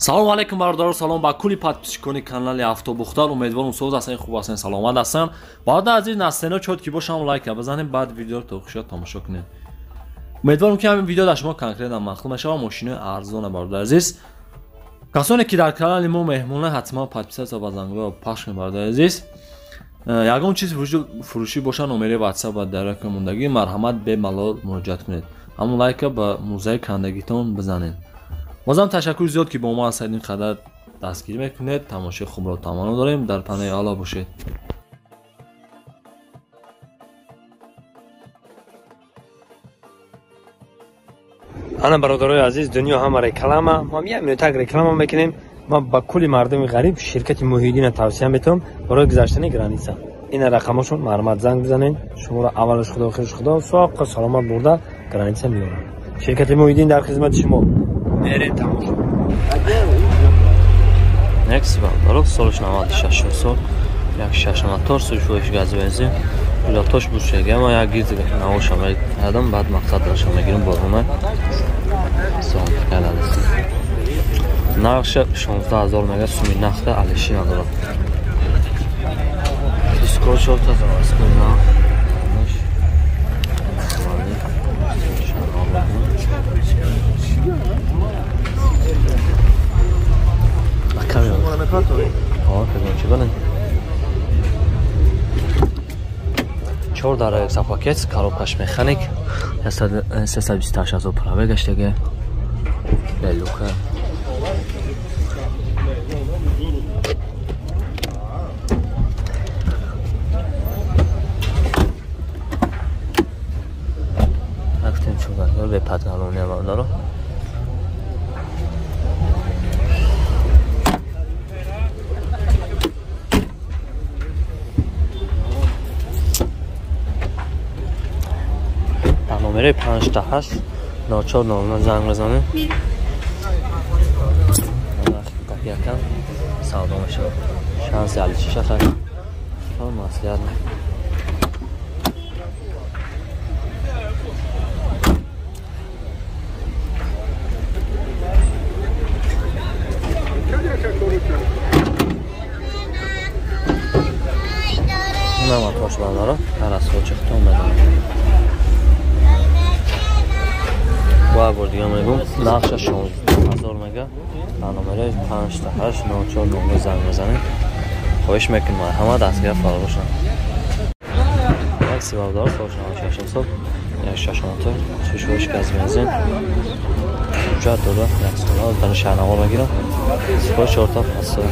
салом алейкум бародаро, салом ба кули подписчикони канали Автобухтар. Умедворам соз ҳастен, хуб ҳастен, саломат ҳастан. Бародар азиз, настено чод ки бошам лайк бизанем, баъд видеоро то хушад тамошо кунем. Умедворам ки ҳамин видео дар шумо конкретан махсус мешавад. Мошинаи арзона бародар азиз. Касоне ки дар канали мо меҳмона, ҳатман подписатсия ба зангро пахш кунед бародар азиз. Ягон чиз фурӯшӣ боша, номери WhatsApp ва дарака мондагӣ марҳамат бемалол муроҷиат кунед. Ҳамон лайка ба музаи кандагитон бизанед. бозам ташаккур зиёд ки бо мо ҳастед, ин қадар дастгирӣ мекунед. Тамошои хубро таманно дорем. Дар панаҳи Алло бошед. ана бародарои азиз, дунё ҳама реклама, мо як минутак реклама мекунем. Ма ба кули мардуми ғариб ширкати Муҳиддина тавсия метавонам барои гузаштани граница. ина рақамашон марҳамат занг бизанед. шуморо аввалаш худо охираш худо соққа саломат бурда граница меорад. ширкати Муҳиддин дар хизмати шумо. меред тамошо. Next бародаро, солиш 96 сол, як 6 мотор, сушоиш газ бензин, пилотош бушега, ма як гиз навоша мекардам, баъд мақсад дошта мегирам борумай. Сон каладас. Нақша 16000 мега суми нақда алиши надорад. Диско шорта завас кунам. چهار داره یک پاکت کاروکاش مکانیک 328000 پرابه گشتگه بلوکه افتیم چوبه به پدرالونی هم دارم номери 58 9499 занг бизанед. якам савдо мешавад. шанси алиши шахар. маслиҳат. нама тош бардара. тарасо чихтон бадан. با بردیم میگم نقشه 16000 مگا برنامه 58 9499 زنگ بزنید. خواهش میکنم همه دستگیر فعال باشن. یک سیباردار سال 600 یک 6 موتور سوشوش گاز بنزین جات داده یک سال در شهرنما بگیرم سپاه 4 تا فاصله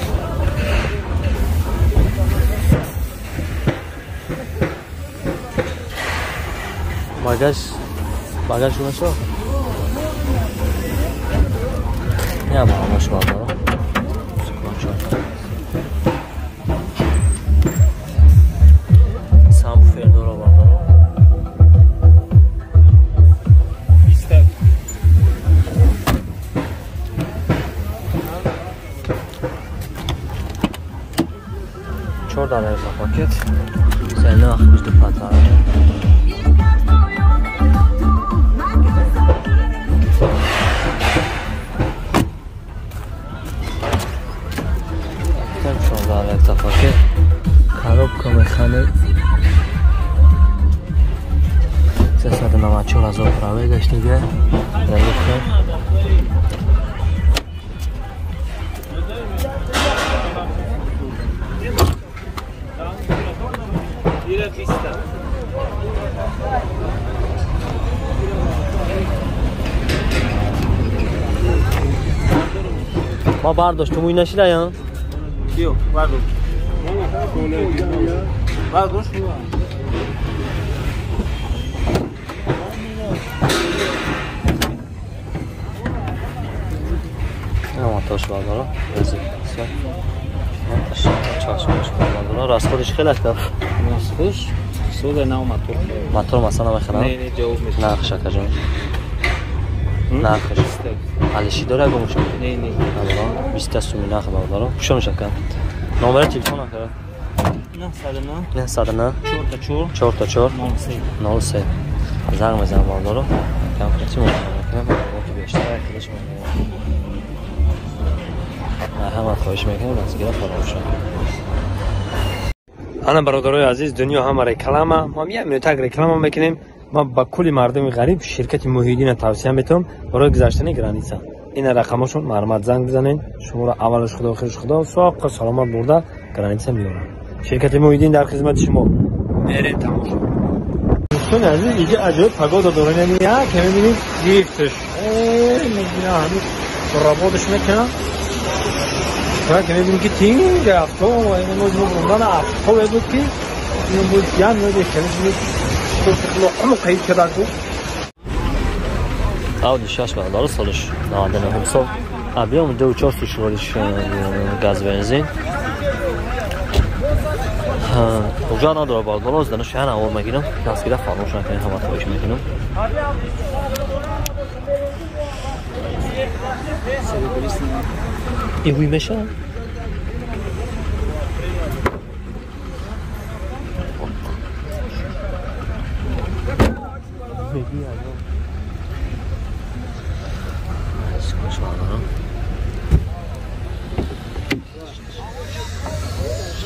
bagaj شو نه ما همش بالا سام فردورا بالا چهار داره پاکت سنه آخرش دو پاتر پاکت коробка механик 394000 пробег гаштага далека ма бардоштум уйнашидаям Yo, pardon. Pardon. Ama taş var da. Rezil. Çalışmış var da. Rasходش خیلی است. Rasходش سود نو موتور. موتور مثلا بخرم. نه جواب میده. نه شکر جون. نه خش. علیشی داره گمش. نه نه. الله 20 تا سومی نه خبر دارم. شو شکر. نمره تلفن آخره. نه 109 4 تا 4 03 زنگ بزن باردارو کم کنیم. که بیشتر خودش همه خواهش میکنم دستگیره فراموش نکنید. انا برادرای عزیز دنیا همه رکلام ما میایم تگ رکلام میکنیم. ما با کلی مردم غریب شرکت موحدین توصیه میتونم برای گذشتن گرانیسا. این رقمشون معلومات زنگ بزنین. شما را اولش خدا خیرش خدا ساق سلامت برده گرانیسا میارن. شرکت موحدین در خدمت شما. برید تماشا. دوستان عزیز اینجا عجب پگودا داره نمیاد که میبینید گیفتش. میگیره همین رابطش میکنه. که میبینید که تیم گرفته و این موضوع بودن افخو بود که این بود جان میده که لقمه قید کرده بود. Audi 6 داره سالش 99 سال. ابیام 2.4 شغلش گاز بنزین. اونجا نداره باید بالا از دانش شهر اول میگیرم دستگیره فراموش نکنید همه خواهش میکنم. این بوی میشه؟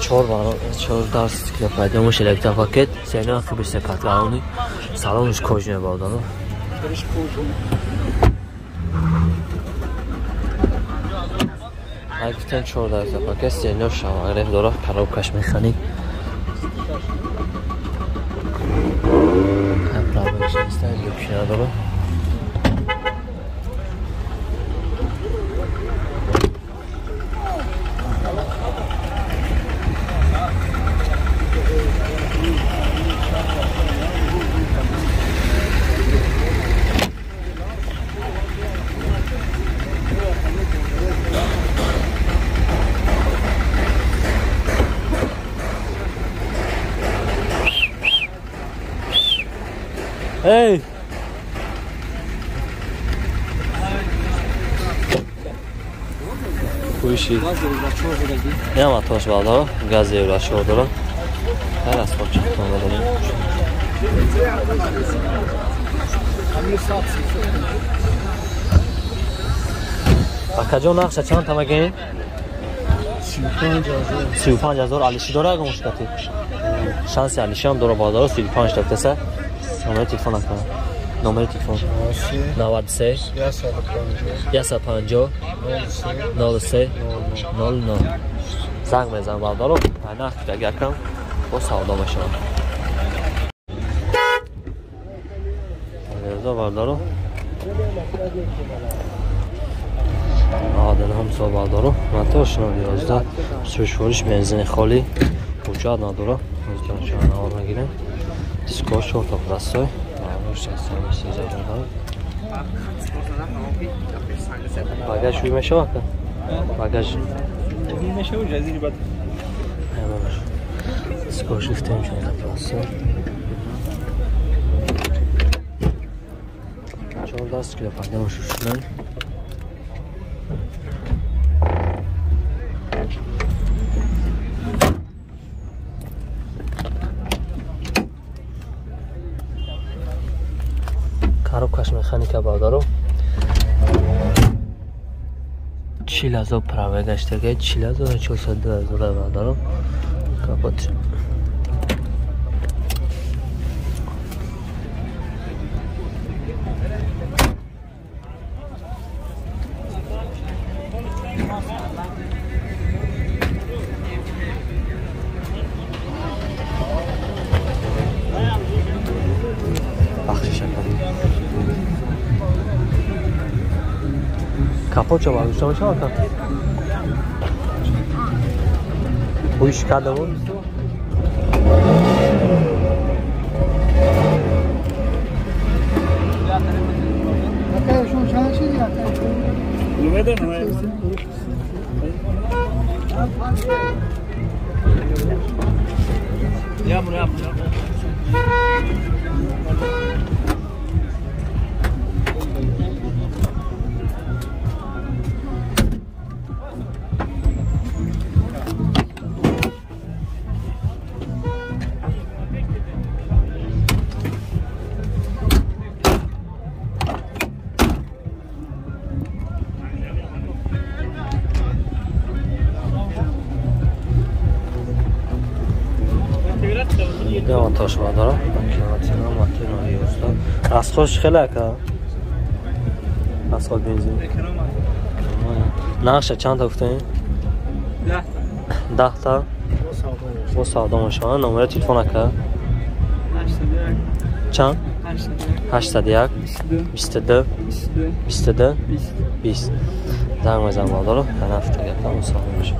چهار درس که پیدا میشه لکتا پاکت سینا که بشه کاتلانی سالونش کوچنه بودن. اگه چهار درس پاکت سینا شامل داره خراب کش مکانیک. پرابلمش نیست یکیش نداره. Hey! Kuyuşi. Ne ama toz bağlı, gaz uğraşıyor dolu. Her asfalt çıktı onları. Akaca nakşa çant ama gelin. 35,000 alişi dora gümüşkati. Şans alişi هم دور بازار 35 تا تسه. نمره تلفن نکنم. نمره تلفن 93 150 03 00 زنگ میزنم بردار رو نه اگر کنم با سودا باشم رضا بردار رو عادل هم سو بردار رو منطقه شنو 11 سوشوارش بنزین خالی وجود نداره از جان آور نگیرم دیسکو شورت پلاستای باگاج روی میشه وقتا باگاج میشه و جزیری بعد دیسکو شفتیم شورت پلاستای 14 کیلو پنده مشوشنن کاش مکانیک بادارو 40,000 پراوه گشته که 40,000 400,000 بادارو کاپوت کاپوت چه باید شما چه باید بویش کرده بود یا آتش بادارا کیلومتر ماتر نویوستا از خوش خیلی که از خود بنزین نقشه چند تا گفتین 10 تا با سودا ماشا نمره تلفن که چند 801 22 22 20 زنگ بزن بادارا هفته گفتم سلام باشه